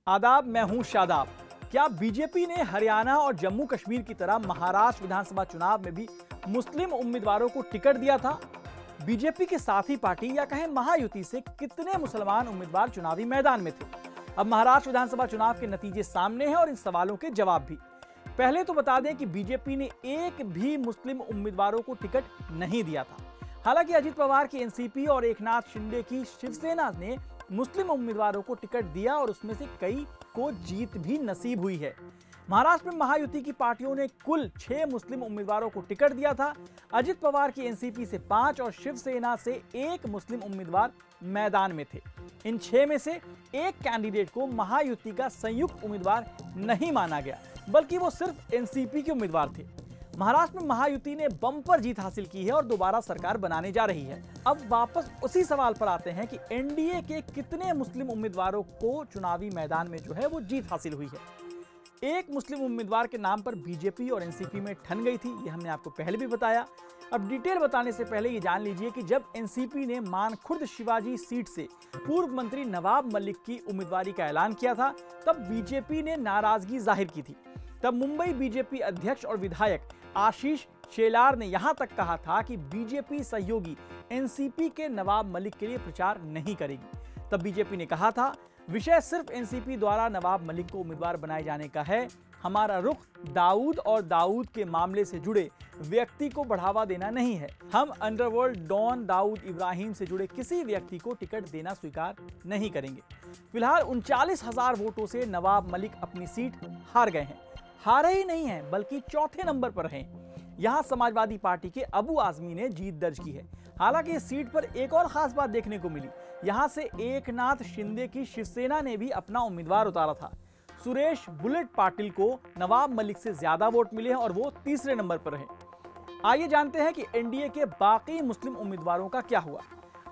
आदाब, मैं हूं शादाब। क्या बीजेपी ने हरियाणा और जम्मू कश्मीर की तरह महाराष्ट्र विधानसभा चुनाव में भी मुस्लिम उम्मीदवारों को टिकट दिया था? बीजेपी के साथी पार्टी या कहें महायुति से कितने मुसलमान उम्मीदवार चुनावी मैदान में थे? अब महाराष्ट्र विधानसभा चुनाव के नतीजे सामने हैं और इन सवालों के जवाब भी। पहले तो बता दें कि बीजेपी ने एक भी मुस्लिम उम्मीदवारों को टिकट नहीं दिया था। हालांकि अजित पवार की एनसीपी और एकनाथ शिंदे की शिवसेना ने मुस्लिम उम्मीदवारों को टिकट दिया और उसमें से कई को जीत भी नसीब हुई है। महाराष्ट्र में महायुति की पार्टियों ने कुल 6 मुस्लिम उम्मीदवारों को टिकट दिया था। अजित पवार की एनसीपी से 5 और शिवसेना से 1 मुस्लिम उम्मीदवार मैदान में थे। इन 6 में से एक कैंडिडेट को महायुति का संयुक्त उम्मीदवार नहीं माना गया, बल्कि वो सिर्फ एनसीपी के उम्मीदवार थे। महाराष्ट्र में महायुति ने बम्पर जीत हासिल की है और दोबारा सरकार बनाने जा रही है। अब वापस उसी सवाल पर आते हैं कि एनडीए के कितने मुस्लिम उम्मीदवारों को चुनावी मैदान में जो है वो जीत हासिल हुई है। एक मुस्लिम उम्मीदवार के नाम पर बीजेपी और एनसीपी में ठन गई थी, ये हमने आपको पहले भी बताया। अब डिटेल बताने से पहले ये जान लीजिए कि जब एनसीपी ने मानखुर्द शिवाजी सीट से पूर्व मंत्री नवाब मलिक की उम्मीदवारी का ऐलान किया था, तब बीजेपी ने नाराजगी जाहिर की थी। तब मुंबई बीजेपी अध्यक्ष और विधायक आशीष शेलार ने यहां तक कहा था कि बीजेपी सहयोगी एनसीपी के नवाब मलिक के लिए प्रचार नहीं करेगी। तब बीजेपी ने कहा था, विषय सिर्फ एनसीपी द्वारा नवाब मलिक को उम्मीदवार बनाए जाने का है। हमारा रुख दाऊद और दाऊद के मामले से जुड़े व्यक्ति को बढ़ावा देना नहीं है। हम अंडरवर्ल्ड डॉन दाऊद इब्राहिम से जुड़े किसी व्यक्ति को टिकट देना स्वीकार नहीं करेंगे। फिलहाल 39,000 वोटों से नवाब मलिक अपनी सीट हार गए हैं। हारे ही नहीं हैं, बल्कि चौथे नंबर पर हैं। यहां समाजवादी पार्टी के अबू आजमी ने जीत दर्ज की है। हालांकि इस सीट पर एक और खास बात देखने को मिली। यहां से एकनाथ शिंदे की शिवसेना ने भी अपना उम्मीदवार उतारा था। सुरेश बुलेट पाटिल को नवाब मलिक से ज्यादा वोट मिले हैं और वो तीसरे नंबर पर है। आइए जानते हैं कि एनडीए के बाकी मुस्लिम उम्मीदवारों का क्या हुआ।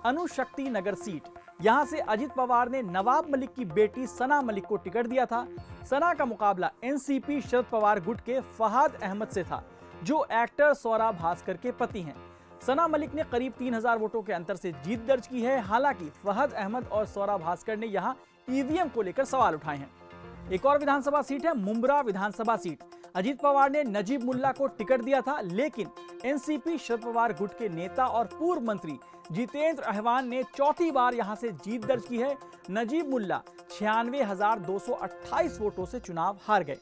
अनुशक्ति नगर सीट, यहां से अजित पवार ने नवाब मलिक की बेटी सना मलिक को टिकट दिया था। सना का मुकाबला एनसीपी शरद पवार गुट के फहाद अहमद से था, जो एक्टर सौरा भास्कर के पति हैं। सना मलिक ने करीब 3,000 वोटों के अंतर से जीत दर्ज की है। हालांकि फहद अहमद और सौरा भास्कर ने यहां ईवीएम को लेकर सवाल उठाए हैं। एक और विधानसभा सीट है मुंब्रा विधानसभा सीट। अजित पवार ने नजीब मुल्ला को टिकट दिया था, लेकिन एनसीपी शरद पवार गुट के नेता और पूर्व मंत्री जितेंद्र अहवान ने चौथी बार यहां से जीत दर्ज की है। नजीब मुल्ला 96,228 वोटों से चुनाव हार गए।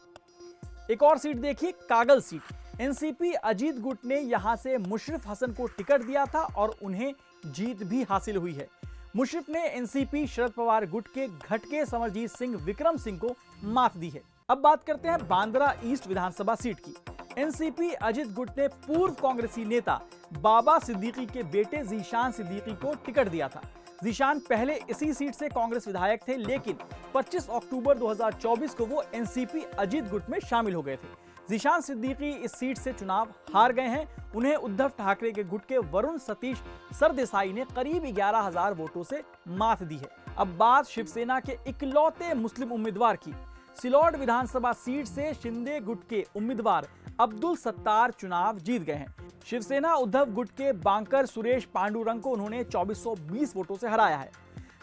एक और सीट देखिए, कागल सीट। एनसीपी अजीत गुट ने यहां से मुशर्रफ हसन को टिकट दिया था और उन्हें जीत भी हासिल हुई है। मुशर्रफ ने एनसीपी शरद पवार गुट के घटके समरजीत सिंह विक्रम सिंह को मात दी है। अब बात करते हैं बांद्रा ईस्ट विधानसभा सीट की। एनसीपी अजित गुट ने पूर्व कांग्रेसी नेता बाबा सिद्दीकी के बेटे जीशान सिद्दीकी को टिकट दिया था। जीशान पहले इसी सीट से कांग्रेस विधायक थे, लेकिन 25 अक्टूबर 2024 को वो एनसीपी अजित गुट में शामिल हो गए थे। जीशान सिद्दीकी इस सीट से चुनाव हार गए हैं। उन्हें उद्धव ठाकरे के गुट के वरुण सतीश सरदेसाई ने करीब 11,000 वोटों से मात दी है। अब बात शिवसेना के इकलौते मुस्लिम उम्मीदवार की। सिलौट विधानसभा सीट से शिंदे गुट के उम्मीदवार अब्दुल सत्तार चुनाव जीत गए हैं। शिवसेना उद्धव गुट के बांकर सुरेश पांडुरंग को उन्होंने 2420 वोटों से हराया है।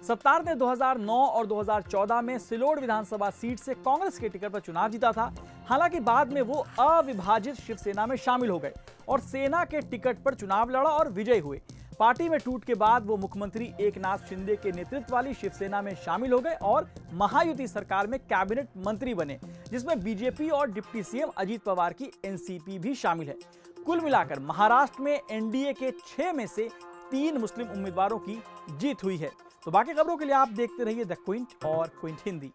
सत्तार ने 2009 और 2014 में सिलोड़ विधानसभा सीट से कांग्रेस के टिकट पर चुनाव जीता था। हालांकि बाद में वो अविभाजित शिवसेना में शामिल हो गए और सेना के टिकट पर चुनाव लड़ा और विजयी हुए। पार्टी में टूट के बाद वो मुख्यमंत्री एकनाथ शिंदे के नेतृत्व वाली शिवसेना में शामिल हो गए और महायुति सरकार में कैबिनेट मंत्री बने, जिसमें बीजेपी और डिप्टी सीएम अजित पवार की एनसीपी भी शामिल है। कुल मिलाकर महाराष्ट्र में एनडीए के 6 में से 3 मुस्लिम उम्मीदवारों की जीत हुई है। तो बाकी खबरों के लिए आप देखते रहिए द क्विंट और क्विंट हिंदी।